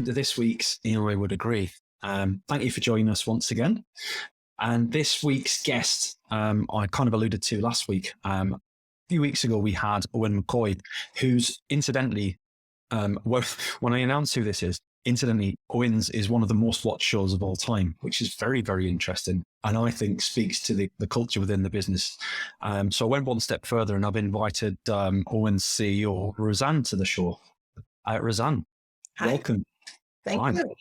welcome to this week's I Would Agree. Thank you for joining us once again. And this week's guest, I kind of alluded to last week. A few weeks ago, we had Owen McCoy, who's incidentally, when I announce who this is, incidentally, Owen's is one of the most watched shows of all time, which is very, very interesting. And I think speaks to the culture within the business. So I went one step further and I've invited Owen's CEO, Roseann, to the show. Roseann, welcome. Thank you.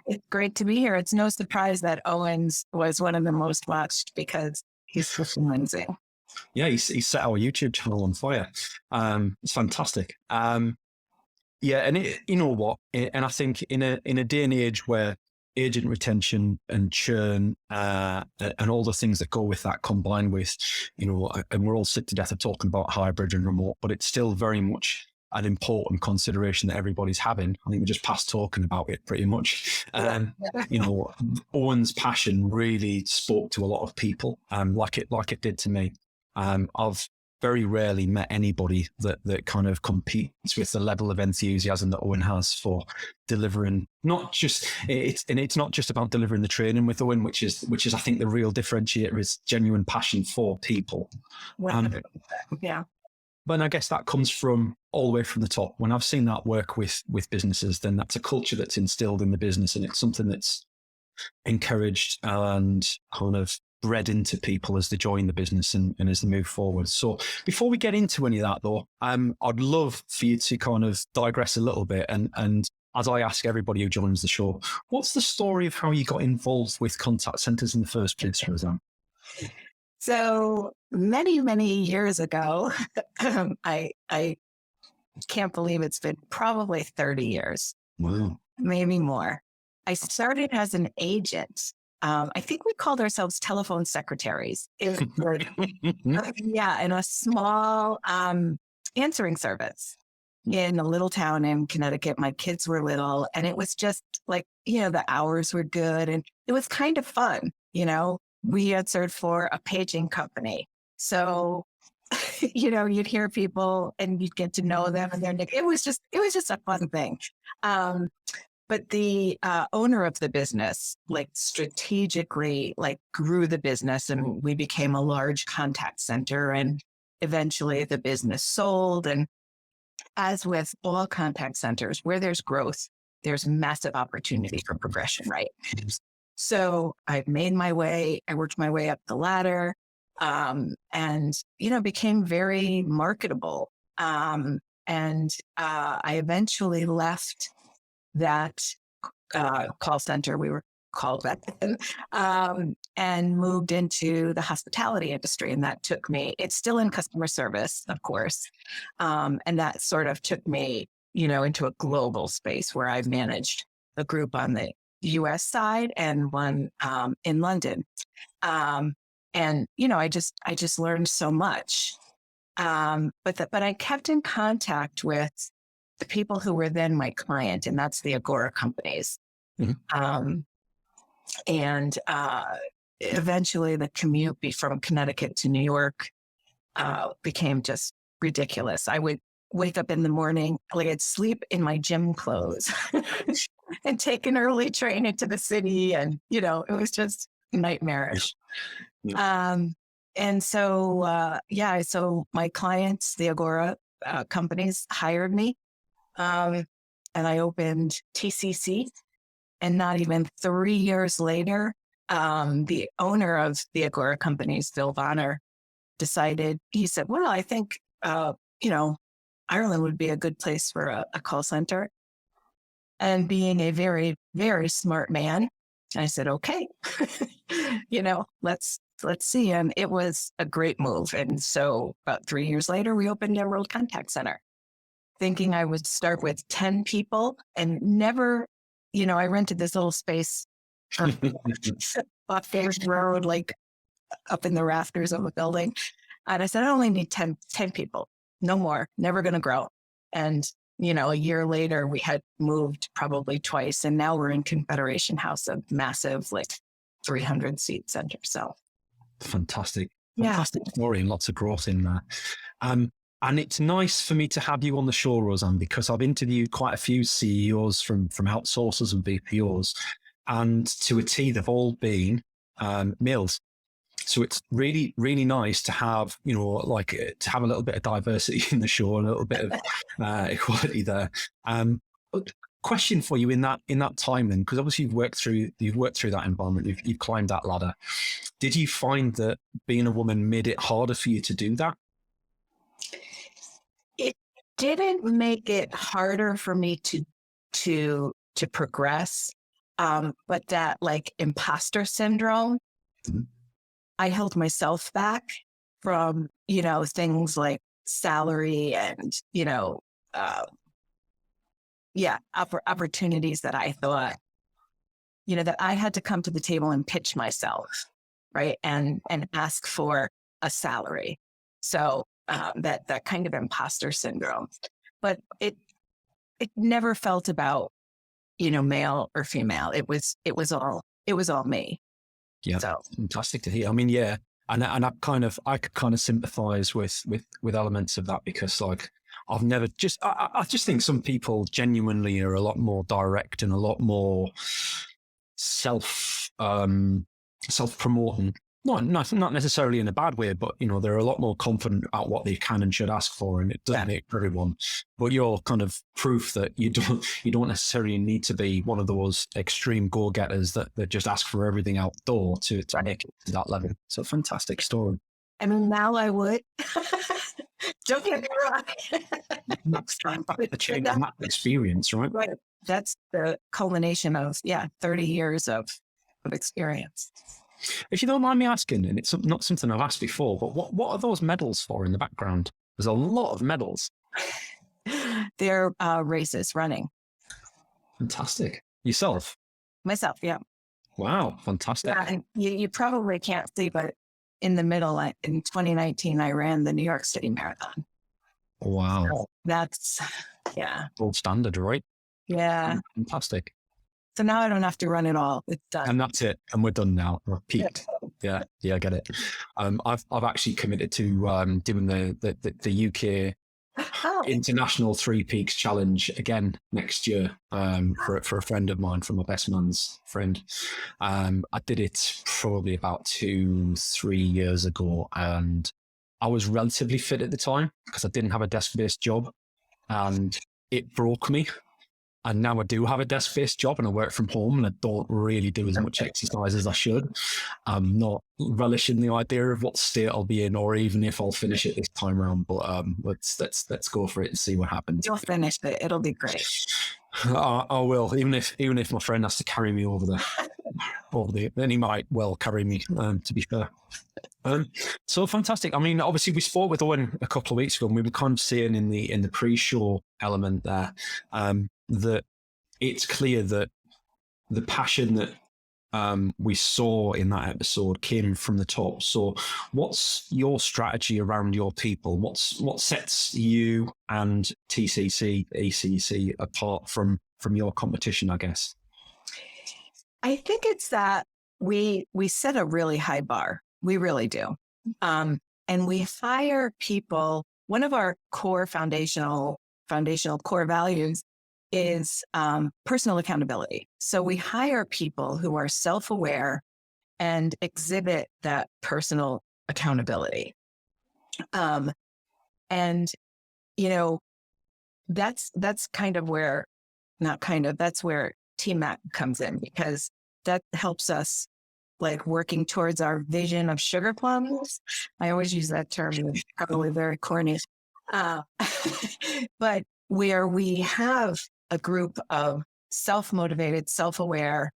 It's great to be here. It's no surprise that Owens was one of the most watched because he's so amazing. Yeah, he set our YouTube channel on fire. It's fantastic. Yeah, and you know what? And I think in a day and age where agent retention and churn and all the things that go with that combined with, and we're all sick to death of talking about hybrid and remote, but it's still very much an important consideration that everybody's having. I think we're just past talking about it pretty much. Owen's passion really spoke to a lot of people, like it did to me. I've very rarely met anybody that kind of competes with the level of enthusiasm that Owen has for delivering. It's not just about delivering the training with Owen, which is I think the real differentiator is genuine passion for people. Yeah. But I guess that comes from all the way from the top. When I've seen that work with businesses, then that's a culture that's instilled in the business, and it's something that's encouraged and kind of bred into people as they join the business and as they move forward. So before we get into any of that, though, I'd love for you to kind of digress a little bit. And as I ask everybody who joins the show, what's the story of how you got involved with contact centers in the first place, Roseann? So many, many years ago, I can't believe it's been probably 30 years. Wow. Maybe more. I started as an agent. I think we called ourselves telephone secretaries. In a small answering service in a little town in Connecticut. My kids were little, and it was just like, the hours were good and it was kind of fun. We answered for a paging company. So, you'd hear people and you'd get to know them, and it was just a fun thing. But the owner of the business, strategically, grew the business, and we became a large contact center, and eventually the business sold. And as with all contact centers, where there's growth, there's massive opportunity for progression, right? So I worked my way up the ladder, and, became very marketable. And I eventually left that call center, we were called back then, and moved into the hospitality industry. And that took me, it's still in customer service, of course. And that sort of took me, into a global space where I've managed a group on the US side and one in London. And, I just learned so much. But I kept in contact with the people who were then my client, and that's the Agora companies. Mm-hmm. And eventually the commute from Connecticut to New York became just ridiculous. I would wake up in the morning, I'd sleep in my gym clothes and take an early train into the city. And, it was just nightmarish. Yeah. And so, so my clients, the Agora companies, hired me. And I opened TCC, and not even 3 years later, the owner of the Agora companies, Phil Bonner, he said, well, I think, Ireland would be a good place for a call center. And being a very, very smart man, I said, okay, let's see. And it was a great move. And so about 3 years later, we opened Emerald Contact Center, thinking I would start with 10 people, and never, I rented this little space off First Road, up in the rafters of a building. And I said, I only need 10 people, no more, never going to grow. And, a year later, we had moved probably twice, and now we're in Confederation House, a massive, 300-seat center. So fantastic story and lots of growth in there. And it's nice for me to have you on the show, Roseann, because I've interviewed quite a few CEOs from outsourcers and BPOs, and to a T, they've all been males. So it's really, really nice to have, to have a little bit of diversity in the show, a little bit of equality there. Question for you in that time then, because obviously you've worked through that environment, you've climbed that ladder. Did you find that being a woman made it harder for you to do that? It didn't make it harder for me to progress, but that like imposter syndrome, I held myself back from things like salary and opportunities that I thought that I had to come to the table and pitch myself, right, and ask for a salary. So that kind of imposter syndrome, but it never felt about male or female. It was all me. Yeah, so fantastic to hear. I mean, yeah, and I could kind of sympathize with elements of that, because like I've never I just think some people genuinely are a lot more direct and a lot more self promoting. Not necessarily in a bad way, but they're a lot more confident about what they can and should ask for, and it doesn't make everyone. But you're kind of proof that you don't necessarily need to be one of those extreme go-getters that just ask for everything outdoor to make it to that level. So fantastic story. I mean, now I would. Don't get me wrong. The change in that experience, right? Right. That's the culmination of 30 years of experience. If you don't mind me asking, and it's not something I've asked before, but what are those medals for in the background? There's a lot of medals. They're races, running. Fantastic. Yourself? Myself, yeah. Wow, fantastic. Yeah, and you probably can't see, but in the middle, in 2019, I ran the New York City Marathon. Wow. So that's, gold standard, right? Yeah. Fantastic. So now I don't have to run it all. It's done. And that's it. And we're done now. We're peaked. Yeah, I get it. I've actually committed to doing the UK International 3 Peaks Challenge again next year for a friend of mine, from my best man's friend. I did it probably about 2-3 years ago, and I was relatively fit at the time because I didn't have a desk-based job, and it broke me. And now I do have a desk-based job and I work from home, and I don't really do as much exercise as I should. I'm not relishing the idea of what state I'll be in, or even if I'll finish it this time around. But let's go for it and see what happens. You'll finish it. It'll be great. I will, even if my friend has to carry me over the, then he might well carry me. To be fair. So fantastic. I mean, obviously we spoke with Owen a couple of weeks ago, and we were kind of saying in the pre-show element there that it's clear that the passion that we saw in that episode came from the top. So what's your strategy around your people? What sets you and TCC, ACC apart from your competition, I guess? I think it's that we set a really high bar. We really do. And we hire people. One of our core foundational core values is personal accountability. So we hire people who are self-aware and exhibit that personal accountability. And that's kind of where, that's where TMAC comes in, because that helps us like working towards our vision of sugar plums. I always use that term, it's probably very corny. But where we have a group of self-motivated, self-aware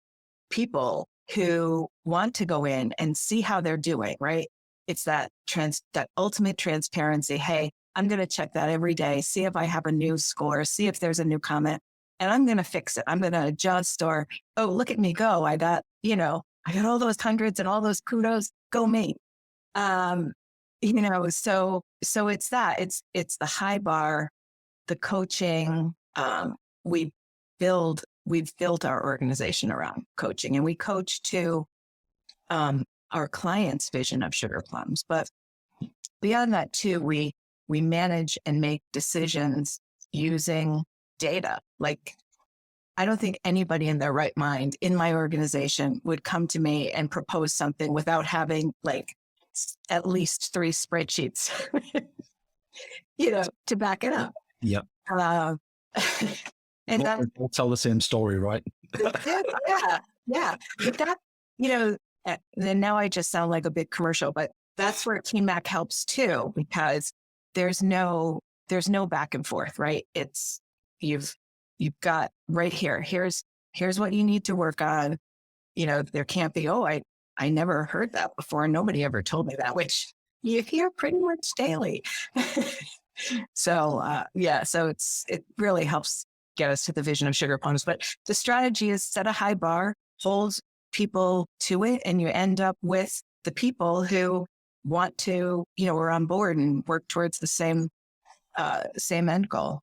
people who want to go in and see how they're doing, right? It's that ultimate transparency. Hey, I'm going to check that every day, see if I have a new score, see if there's a new comment, and I'm going to fix it. I'm going to adjust, or, oh, look at me go. I got all those hundreds and all those kudos. Go me. So it's that. It's the high bar, the coaching. We've built our organization around coaching, and we coach to our clients' vision of sugar plums. But beyond that too, we we manage and make decisions using data. Like, I don't think anybody in their right mind in my organization would come to me and propose something without having like at least 3 spreadsheets, to back it up. Yep. And that We'll tell the same story, right? yeah. But that, then now I just sound like a big commercial, but that's where TMAC helps too, because there's no back and forth, right? It's you've got right here. Here's what you need to work on. There can't be, I never heard that before. Nobody ever told me that, which you hear pretty much daily. So it really helps get us to the vision of Sugar Plums. But the strategy is set a high bar, hold people to it, and you end up with the people who want to, are on board and work towards the same end goal.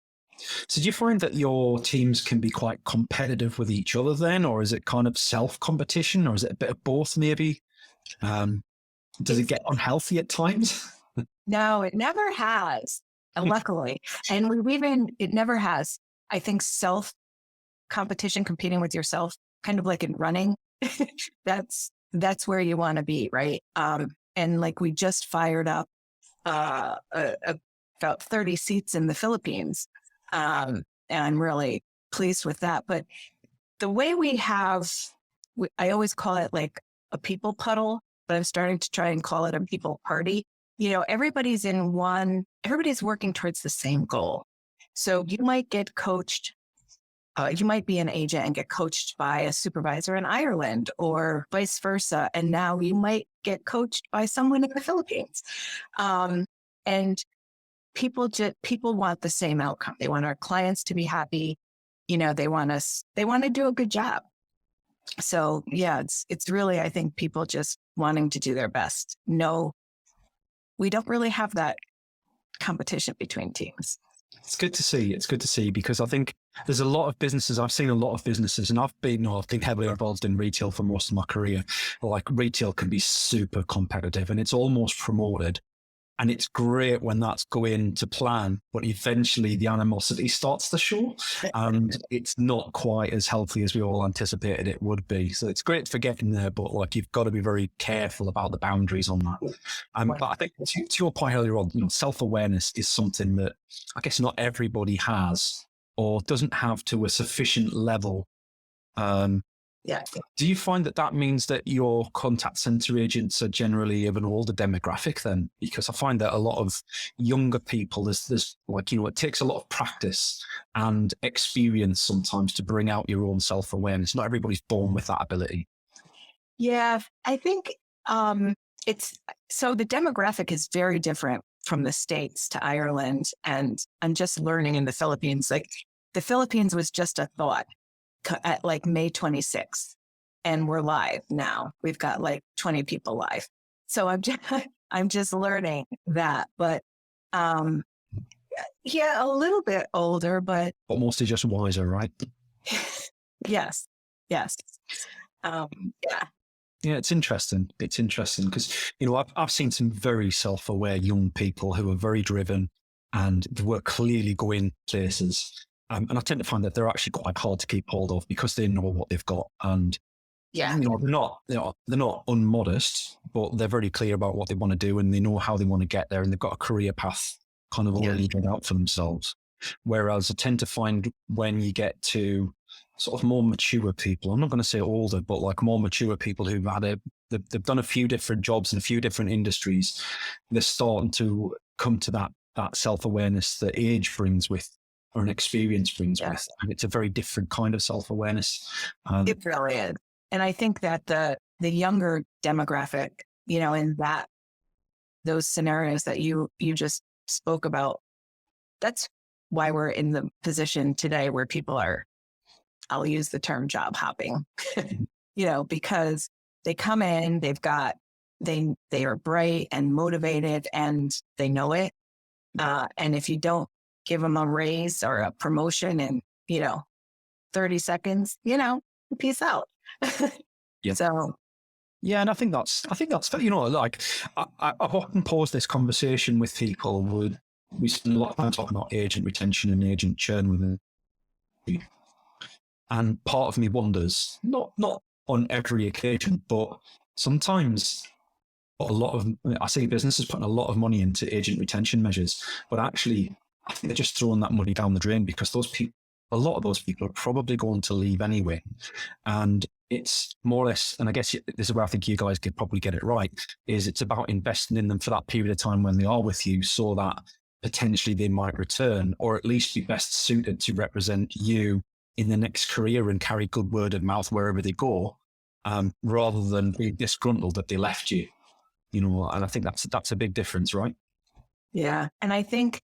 So do you find that your teams can be quite competitive with each other then, or is it kind of self-competition, or is it a bit of both maybe? Does it get unhealthy at times? No, it never has, luckily. And it never has. I think self-competition, competing with yourself, kind of like in running, that's where you want to be, right? And like we just fired up about 30 seats in the Philippines. And I'm really pleased with that. But the way I always call it like a people puddle, but I'm starting to try and call it a people party. Everybody's working towards the same goal. So you might get coached. You might be an agent and get coached by a supervisor in Ireland or vice versa. And now you might get coached by someone in the Philippines. And people want the same outcome. They want our clients to be happy. They want to do a good job. So yeah, it's really, I think, people just wanting to do their best. No, we don't really have that competition between teams. It's good to see. It's good to see, because I think there's a lot of businesses. I've seen a lot of businesses, and I've been heavily involved in retail for most of my career. Like, retail can be super competitive, and it's almost promoted. And it's great when that's going to plan, but eventually the animosity starts to show, and it's not quite as healthy as we all anticipated it would be. So it's great for getting there, but like, you've got to be very careful about the boundaries on that. But I think to your point earlier on, self-awareness is something that I guess not everybody has or doesn't have to a sufficient level. Yeah. Do you find that means that your contact center agents are generally of an older demographic then? Because I find that a lot of younger people, there's like, it takes a lot of practice and experience sometimes to bring out your own self-awareness. Not everybody's born with that ability. Yeah, I think so the demographic is very different from the States to Ireland. And I'm just learning in the Philippines, like the Philippines was just a thought at like May 26th, and we're live now. We've got like 20 people live. So I'm just learning that, but yeah, a little bit older, but mostly just wiser, right? Yes. Yeah. Yeah, it's interesting. It's interesting because, I've seen some very self-aware young people who are very driven and were clearly going places. And I tend to find that they're actually quite hard to keep hold of because they know what they've got. And yeah, they're not unmodest, but they're very clear about what they want to do and they know how they want to get there, and they've got a career path kind of already laid out for themselves. Whereas I tend to find when you get to sort of more mature people, I'm not going to say older, but like more mature people who've they've done a few different jobs in a few different industries, they're starting to come to that self-awareness that age brings with, or an experience brings with. And it's a very different kind of self-awareness. It really is. And I think that the younger demographic, in those scenarios that you just spoke about, that's why we're in the position today where people are, I'll use the term job hopping, because they come in, they are bright and motivated and they know it. And if you don't give them a raise or a promotion in, 30 seconds, peace out. Yeah. So. Yeah. And I think that's, like, I often pause this conversation with people we spend a lot of time talking about agent retention and agent churn within. And part of me wonders, not on every occasion, but sometimes I see businesses putting a lot of money into agent retention measures, but actually I think they're just throwing that money down the drain because a lot of those people are probably going to leave anyway. And it's more or less, and I guess this is where I think you guys could probably get it right, is it's about investing in them for that period of time when they are with you so that potentially they might return or at least be best suited to represent you in the next career and carry good word of mouth wherever they go, rather than be disgruntled that they left you, and I think that's a big difference, right? Yeah. And I think,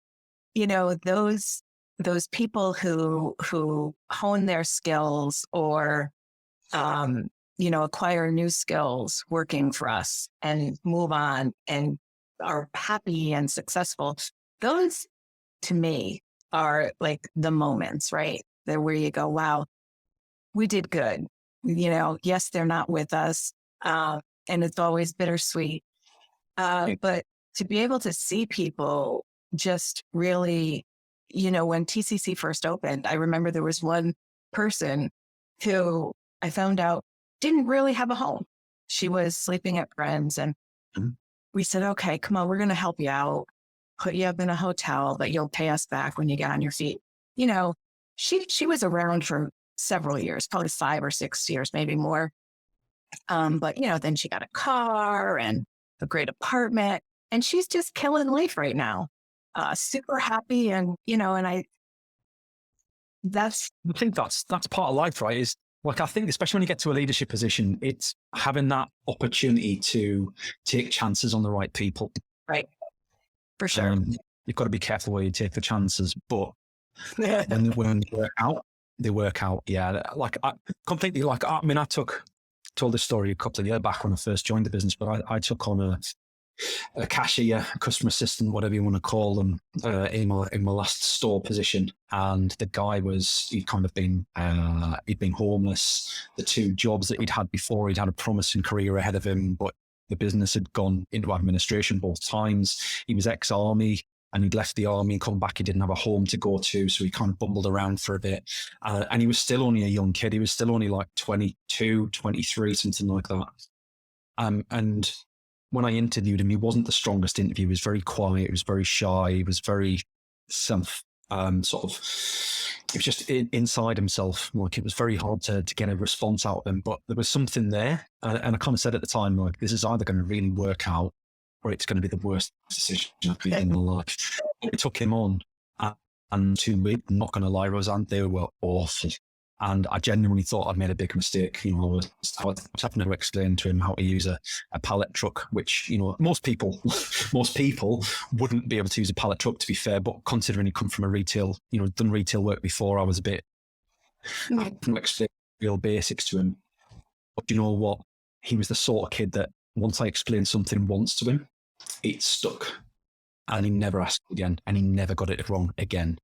those people who hone their skills or, acquire new skills working for us and move on and are happy and successful, those to me are like the moments, right? They're where you go, wow, we did good. Yes, they're not with us. And it's always bittersweet. But to be able to see people just really, when TCC first opened, I remember there was one person who I found out didn't really have a home. She was sleeping at friends and we said, okay, come on, we're going to help you out, put you up in a hotel, but you'll pay us back when you get on your feet. She was around for several years, probably 5 or 6 years, maybe more. But, then she got a car and a great apartment and she's just killing life right now. Super happy. And, I think that's part of life, right? Is like, I think especially when you get to a leadership position, it's having that opportunity to take chances on the right people. Right. For sure. You've got to be careful where you take the chances, but when they work out. Yeah. I told this story a couple of years back when I first joined the business, but I took on a cashier, a customer assistant, whatever you want to call them, in my last store position. And the guy he'd been homeless. The 2 jobs that he'd had before, he'd had a promising career ahead of him, but the business had gone into administration both times. He was ex-army and he'd left the army and come back. He didn't have a home to go to. So he kind of bumbled around for a bit. And he was still only a young kid. He was still only like 22, 23, something like that. And when I interviewed him, he wasn't the strongest interview. He was very quiet. He was very shy. He was very he was just inside himself. Like, it was very hard to get a response out of him, but there was something there. And I kind of said at the time, like, this is either going to really work out or it's going to be the worst decision I've made in my life. We took him on, and 2 weeks, I'm not going to lie, Roseann, they were awful. And I genuinely thought I'd made a big mistake. I was having to explain to him how to use a pallet truck, which, most people wouldn't be able to use a pallet truck, to be fair. But considering he come from a retail, done retail work before, I was a bit, I couldn't explain real basics to him. But you know what? He was the sort of kid that once I explained something once to him, it stuck. And he never asked again, and he never got it wrong again.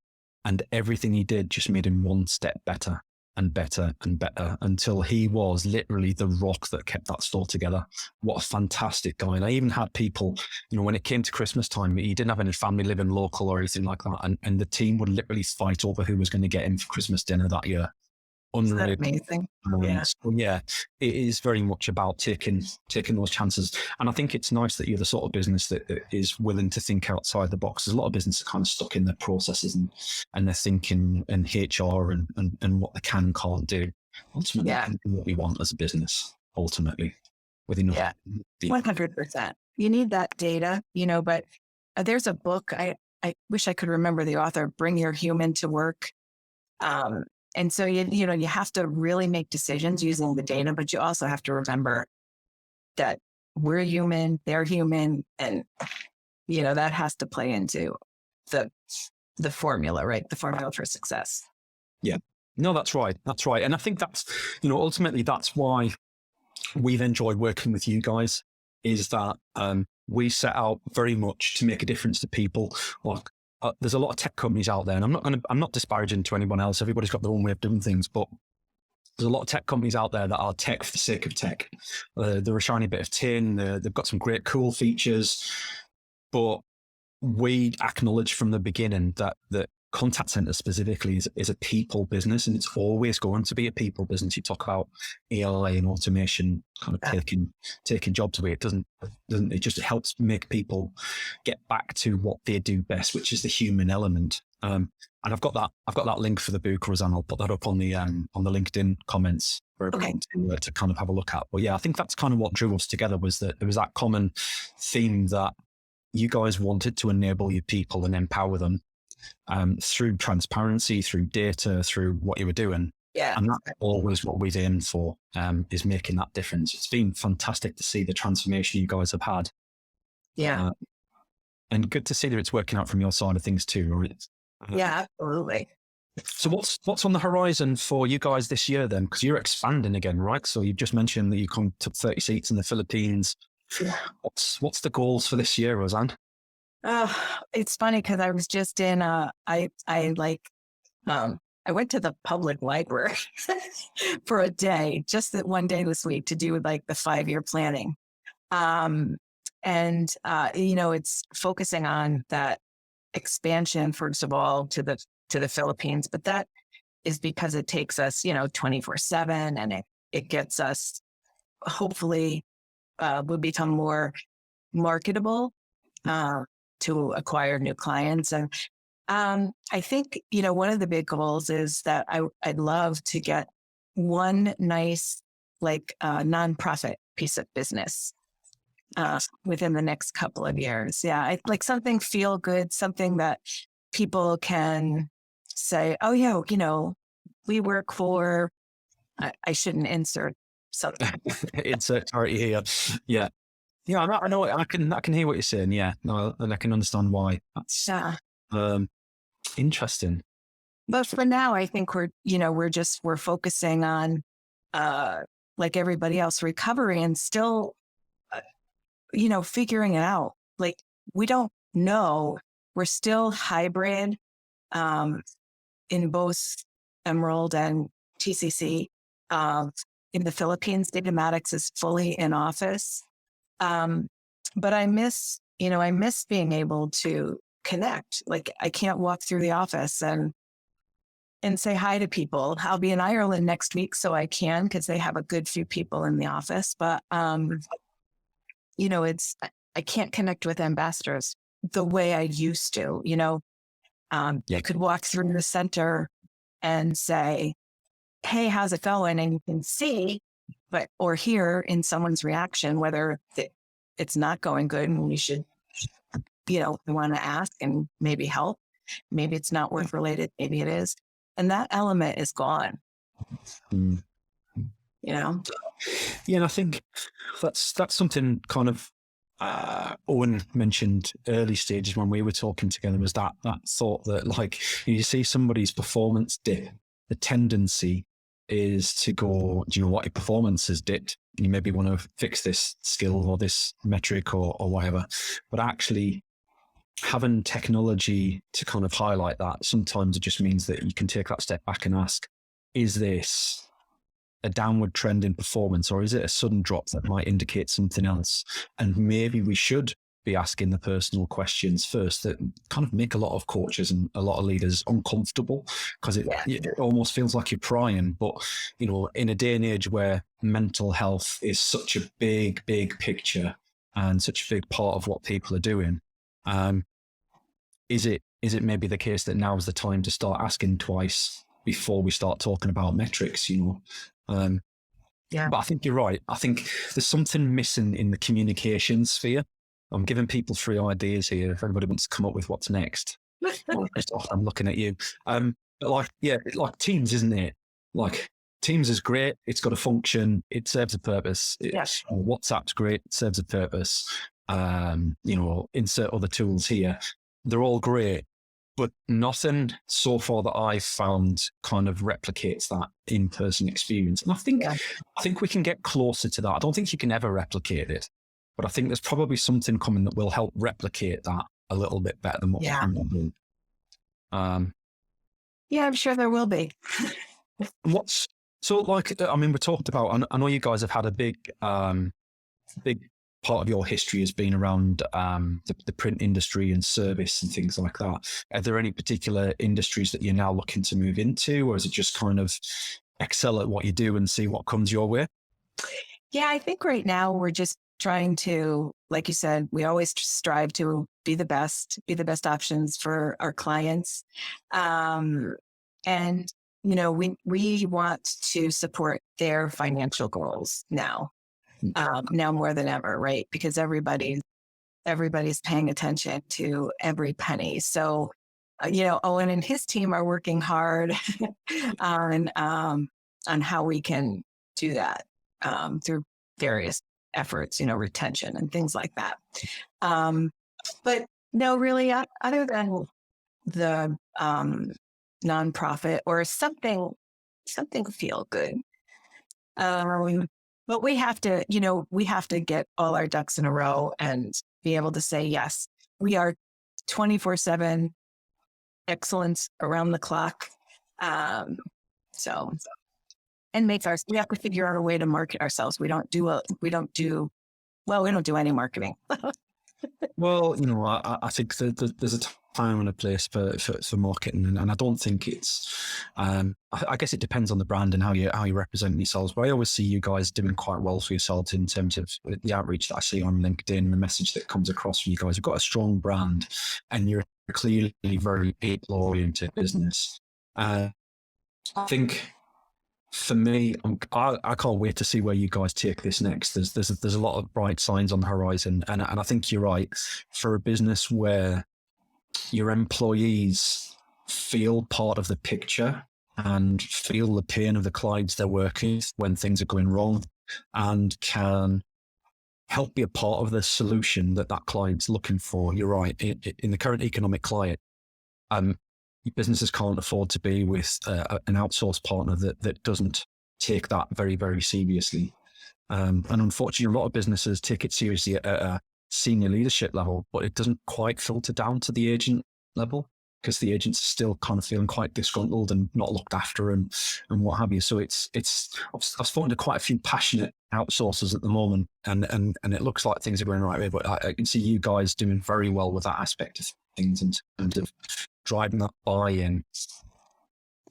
And everything he did just made him one step better and better and better until he was literally the rock that kept that store together. What a fantastic guy. And I even had people, when it came to Christmas time, he didn't have any family living local or anything like that. And the team would literally fight over who was going to get him for Christmas dinner that year. Unreal. Amazing. Yeah. So yeah, it is very much about taking those chances. And I think it's nice that you're the sort of business that is willing to think outside the box. There's a lot of businesses kind of stuck in their processes and their thinking and HR and what they can and can't do. Ultimately, what we want as a business, ultimately, with enough. Yeah, 100%. You need that data, but there's a book, I wish I could remember the author, Bring Your Human to Work. And so, you have to really make decisions using the data, but you also have to remember that we're human, they're human, and, that has to play into the formula, right? The formula for success. Yeah, no, that's right. That's right. And I think that's, ultimately that's why we've enjoyed working with you guys, is that we set out very much to make a difference to people. Like, there's a lot of tech companies out there, and I'm not disparaging to anyone else. Everybody's got their own way of doing things, but there's a lot of tech companies out there that are tech for the sake of tech. They're a shiny bit of tin. They've got some great, cool features, but we acknowledge from the beginning that contact center specifically is a people business, and it's always going to be a people business. You talk about AI and automation kind of taking jobs away. It doesn't, it just helps make people get back to what they do best, which is the human element. And I've got that link for the book, Roseann. I'll put that up on the LinkedIn comments for everyone to kind of have a look at. But yeah, I think that's kind of what drew us together, was that there was that common theme that you guys wanted to enable your people and empower them through transparency, through data, through what you were doing. Yeah. And that's always what we've aimed for, is making that difference. It's been fantastic to see the transformation you guys have had. Yeah. And good to see that it's working out from your side of things too. Right? Yeah, absolutely. So what's on the horizon for you guys this year then? Because you're expanding again, right? So you've just mentioned that you took 30 seats in the Philippines. Yeah. What's the goals for this year, Roseann? It's funny because I was just in I went to the public library for a day, just that one day this week, to do like the 5-year planning. It's focusing on that expansion, first of all, to the Philippines, but that is because it takes us, 24/7, and it gets us, hopefully, will become more marketable to acquire new clients. And I think, one of the big goals is that I'd love to get one nice, nonprofit piece of business within the next couple of years. Yeah, I like something feel good, something that people can say, oh yeah, we work for, I shouldn't insert something. Insert charity here. Yeah. Yeah, I know. I can hear what you're saying. Yeah, no, and I can understand why. That's interesting. But for now, I think we're focusing on, like everybody else, recovery, and still, figuring it out. Like, we don't know. We're still hybrid in both Emerald and TCC. In the Philippines, Datamatics is fully in office. But I miss being able to connect. Like, I can't walk through the office and say hi to people. I'll be in Ireland next week, so I can, because they have a good few people in the office. But, I can't connect with ambassadors the way I used to, You could walk through the center and say, hey, how's it going? And you can see, or hear in someone's reaction whether it's not going good, and we should, want to ask and maybe help. Maybe it's not work related. Maybe it is. And that element is gone. Yeah, and I think that's something kind of Owen mentioned early stages when we were talking together, was that thought that, like, you see somebody's performance dip, the tendency is to go, do you know what, your performance has dipped, you maybe want to fix this skill or this metric or whatever. But actually, having technology to kind of highlight that, sometimes it just means that you can take that step back and ask, is this a downward trend in performance, or is it a sudden drop that might indicate something else? And maybe we should be asking the personal questions first that kind of make a lot of coaches and a lot of leaders uncomfortable, because it almost feels like you're prying. But, in a day and age where mental health is such a big, big picture and such a big part of what people are doing, is it maybe the case that now is the time to start asking twice before we start talking about metrics, But I think you're right. I think there's something missing in the communication sphere. I'm giving people 3 ideas here. If everybody wants to come up with what's next, I'm looking at you. But like Teams, isn't it? Like, Teams is great. It's got a function. It serves a purpose. Yes. WhatsApp's great. It serves a purpose. Insert other tools here. They're all great. But nothing so far that I've found kind of replicates that in-person experience. And I think we can get closer to that. I don't think you can ever replicate it, but I think there's probably something coming that will help replicate that a little bit better than what we're doing. I'm sure there will be. We talked about, I know you guys have had a big part of your history has been around the print industry and service and things like that. Are there any particular industries that you're now looking to move into, or is it just kind of excel at what you do and see what comes your way? Yeah, I think right now we're just trying to, like you said, we always strive to be the best options for our clients. And, we want to support their financial goals now, now more than ever, right? Because everybody's paying attention to every penny. So, Owen and his team are working hard on how we can do that through various efforts, retention and things like that. But no, really, other than the nonprofit or something feel good. But we have to get all our ducks in a row and be able to say, yes, we are 24/7 excellence around the clock. And we have to figure out a way to market ourselves. We don't do any marketing. Well, I think there's a time and a place for marketing, and I don't think it's. I guess it depends on the brand and how you represent yourselves. But I always see you guys doing quite well for yourselves in terms of the outreach that I see on LinkedIn and the message that comes across from you guys. You've got a strong brand, and you're clearly very people-oriented business. I think. For me, I can't wait to see where you guys take this next. There's a lot of bright signs on the horizon, and I think you're right. For a business where your employees feel part of the picture and feel the pain of the clients they're working with when things are going wrong, and can help be a part of the solution that client's looking for. You're right. In the current economic climate, businesses can't afford to be with an outsourced partner that doesn't take that very, very seriously. And unfortunately, a lot of businesses take it seriously at a senior leadership level, but it doesn't quite filter down to the agent level, because the agents are still kind of feeling quite disgruntled and not looked after and what have you. So I've spoken to quite a few passionate outsourcers at the moment, and it looks like things are going the right way, but I can see you guys doing very well with that aspect of things in terms of driving that buy-in.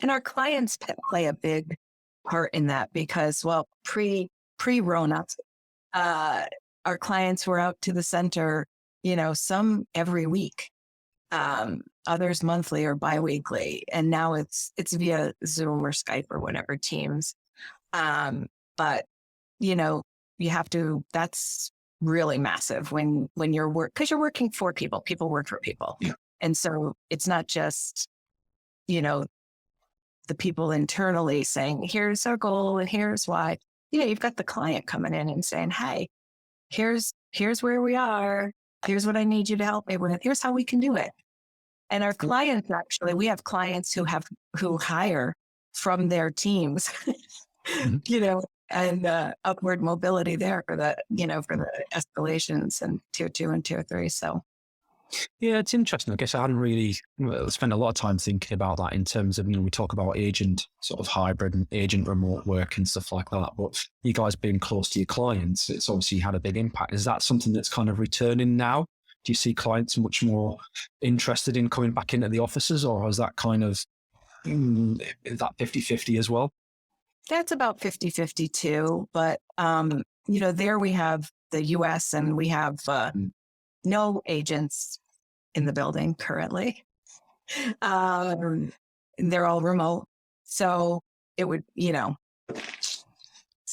And our clients play a big part in that because, well, pre-Rona, our clients were out to the center, some every week, others monthly or biweekly, and now it's via Zoom or Skype or whatever, Teams. But you have to. That's really massive when you're because you're working for people. People work for people. Yeah. And so it's not just, the people internally saying, here's our goal and here's why. You've got the client coming in and saying, hey, here's where we are. Here's what I need you to help me with. Here's how we can do it. And our clients, actually, we have clients who hire from their teams, and upward mobility there for the escalations and tier 2 and tier 3. So. Yeah, it's interesting. I guess I hadn't really spent a lot of time thinking about that in terms of, we talk about agent sort of hybrid and agent remote work and stuff like that. But you guys being close to your clients, it's obviously had a big impact. Is that something that's kind of returning now? Do you see clients much more interested in coming back into the offices, or is that kind of, is that 50-50 as well? That's about 50-50 too. But, there we have the US and we have no agents in the building currently. They're all remote. So it would, it's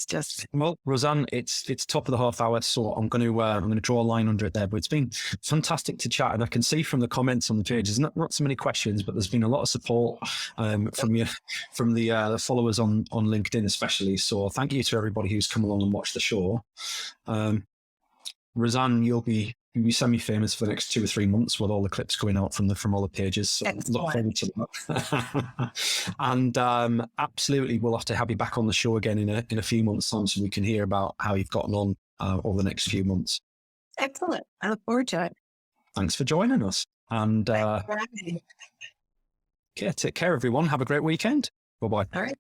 just. Well, Roseann, it's top of the half hour, so I'm going to draw a line under it there. But it's been fantastic to chat, and I can see from the comments on the page, there's not so many questions, but there's been a lot of support from the followers on LinkedIn, especially. So thank you to everybody who's come along and watched the show. Roseann, you'll be semi-famous for the next 2 or 3 months with all the clips going out from all the pages. So look forward to that. And absolutely, we'll have to have you back on the show again in a few months' time, so we can hear about how you've gotten on over the next few months. Excellent. I look forward to it. Thanks for joining us. And take care, everyone. Have a great weekend. Bye-bye. All right.